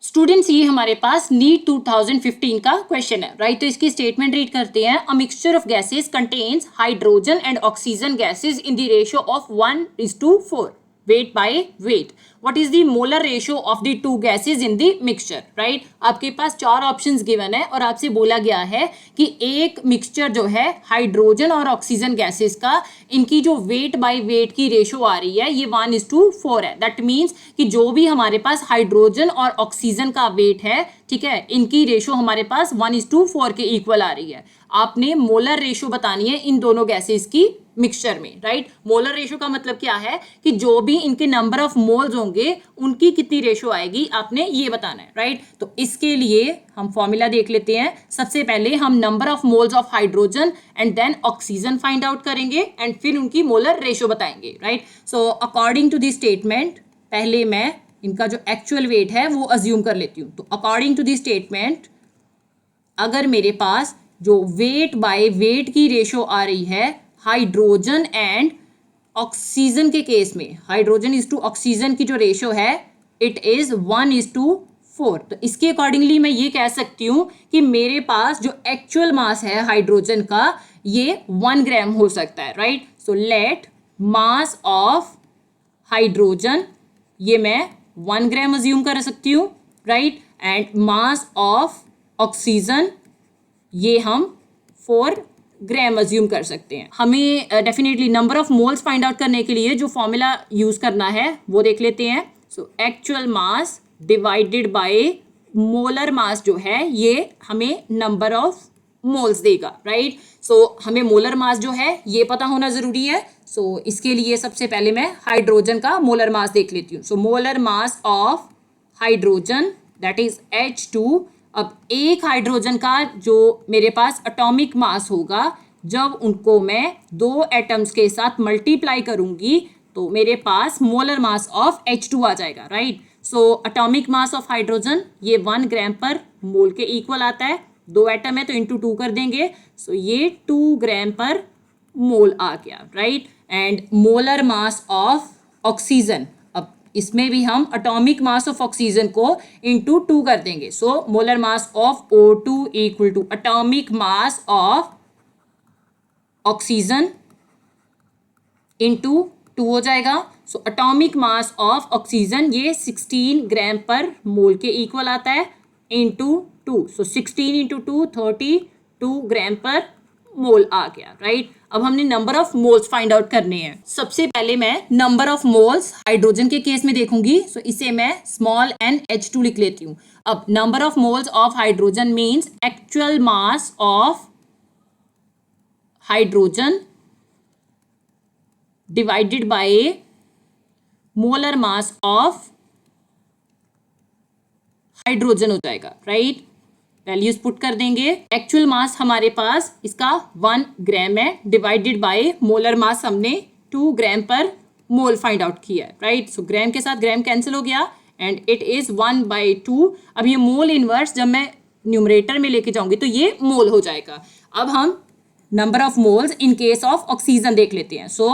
Students ये हमारे पास NEET 2015 का क्वेश्चन है, राइट। तो इसकी स्टेटमेंट रीड करते हैं। A mixture of gases contains hydrogen and oxygen gases in the ratio of 1:4 weight by weight. What is the molar ratio of the two gases in the mixture, right? आपके पास चार options given है और आपसे बोला गया है कि एक मिक्सचर जो है हाइड्रोजन और ऑक्सीजन गैसेस का, इनकी जो वेट बाय वेट की रेशो आ रही है ये 1:4 है। दैट मीन्स कि जो भी हमारे पास हाइड्रोजन और ऑक्सीजन का वेट है, ठीक है, इनकी रेशो हमारे पास 1:4 के इक्वल आ रही है। आपने मोलर रेशो बतानी है इन दोनों गैसेस की मिक्सचर में, राइट। मोलर रेशो का मतलब क्या है कि जो भी इनके नंबर ऑफ मोल्स होंगे उनकी कितनी रेशो आएगी, आपने ये बताना है, राइट। तो इसके लिए हम फॉर्मूला देख लेते हैं। सबसे पहले हम number of moles of hydrogen and then oxygen find out करेंगे एंड फिर उनकी मोलर रेशो बताएंगे, right. So according to the statement पहले मैं इनका जो एक्चुअल वेट है वो अज्यूम कर लेती हूँ। तो अकॉर्डिंग टू द स्टेटमेंट अगर मेरे पास जो वेट बाय वेट की रेशो आ रही है हाइड्रोजन एंड ऑक्सीजन के केस में, हाइड्रोजन इज टू ऑक्सीजन की जो रेशो है इट इज 1:4। तो इसके अकॉर्डिंगली मैं ये कह सकती हूँ कि मेरे पास जो एक्चुअल मास है हाइड्रोजन का ये 1 ग्राम हो सकता है, right. So let mass of hydrogen ये मैं 1 ग्राम अज्यूम कर सकती हूँ, right. And mass of oxygen ये हम 4 ग्राम अज्यूम कर सकते हैं। हमें definitely number of moles find out करने के लिए जो फॉर्मूला यूज करना है वो देख लेते हैं। So actual mass divided by molar मास जो है ये हमें नंबर ऑफ मोल्स देगा, राइट। सो हमें मोलर मास जो है ये पता होना जरूरी है। सो इसके लिए सबसे पहले मैं हाइड्रोजन का मोलर मास देख लेती हूँ। सो molar mass of hydrogen that is H2। अब एक हाइड्रोजन का जो मेरे पास एटॉमिक मास होगा जब उनको मैं 2 एटम्स के साथ मल्टीप्लाई करूंगी तो मेरे पास मोलर मास ऑफ H2 आ जाएगा, right. So atomic mass of hydrogen ये 1 ग्राम पर मोल के इक्वल आता है। 2 एटम है तो इंटू 2 कर देंगे। सो ये 2 ग्राम पर मोल आ गया, right. And molar mass of oxygen, इसमें भी हम एटॉमिक मास ऑफ ऑक्सीजन को इंटू 2 कर देंगे। So molar mass of O2 equal to atomic mass of oxygen into 2 हो जाएगा। So atomic mass of oxygen ये 16 ग्राम पर मोल के इक्वल आता है इंटू 2। सो 16 इंटू 2 32 ग्राम पर मोल आ गया, राइट। अब हमने number of moles find out करने हैं। सबसे पहले मैं नंबर ऑफ मोल्स हाइड्रोजन के केस में देखूंगी। सो इसे मैं स्मॉल n H2 लिख लेती हूँ। अब number of moles of hydrogen means actual mass of hydrogen divided by molar mass of hydrogen हो जाएगा, राइट। वैल्यूज पुट कर देंगे। एक्चुअल मास हमारे पास इसका 1 ग्राम है डिवाइडेड बाय मोलर मास हमने 2 ग्राम पर मोल फाइंड आउट किया है, राइट। सो ग्राम के साथ ग्राम कैंसिल हो गया एंड इट इज 1/2। अब ये मोल इनवर्स जब मैं न्यूमरेटर में लेके जाऊंगी तो ये मोल हो जाएगा। अब हम number of moles in case of oxygen देख लेते हैं। So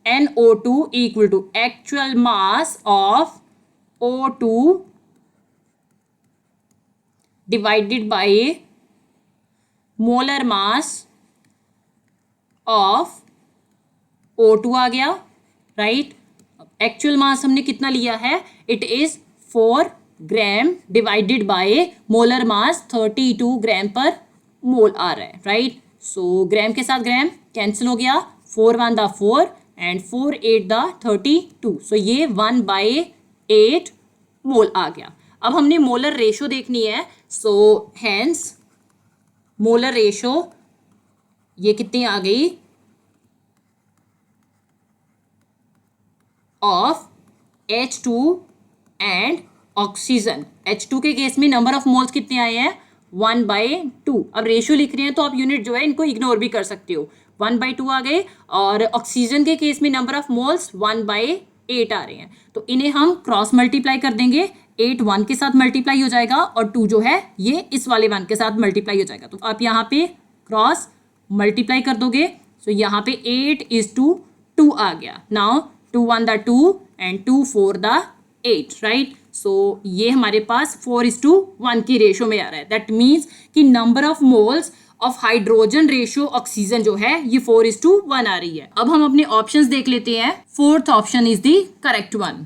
NO2 equal to actual mass of O2 divided by molar mass of O2 आ गया, राइट। एक्चुअल मास हमने कितना लिया है, it is 4 gram divided by molar mass 32 gram per mole आ रहा है, राइट। सो ग्राम के साथ ग्राम कैंसिल हो गया। 4 1 दा 4 एंड 4 8 दा 32। सो ये 1/8 मोल आ गया। अब हमने मोलर रेशो देखनी है। सो हेंस मोलर रेशो ये कितनी आ गई of H2 and oxygen. H2 के केस में नंबर ऑफ मोल्स कितने आए हैं 1/2। अब रेशियो लिख रहे हैं तो आप यूनिट जो है इनको इग्नोर भी कर सकते हो। 1/2 आ गए और ऑक्सीजन के केस में नंबर ऑफ मोल्स 1/8 आ रहे हैं। तो इन्हें हम क्रॉस मल्टीप्लाई कर देंगे। 8 1 के साथ मल्टीप्लाई हो जाएगा और 2 जो है ये इस वाले 1 के साथ मल्टीप्लाई हो जाएगा। तो आप यहाँ पे क्रॉस मल्टीप्लाई कर दोगे। सो यहाँ पे 8:2 आ गया। नाउ 2 1 दा 2 एंड 2 4 दा 8, राइट। सो ये हमारे पास 4:1 की रेशो में आ रहा है. दैट मीन्स कि number of moles of hydrogen ratio oxygen जो है ये 4:1 आ रही है. अब हम अपने ऑप्शंस देख लेते हैं. Fourth option is the correct one.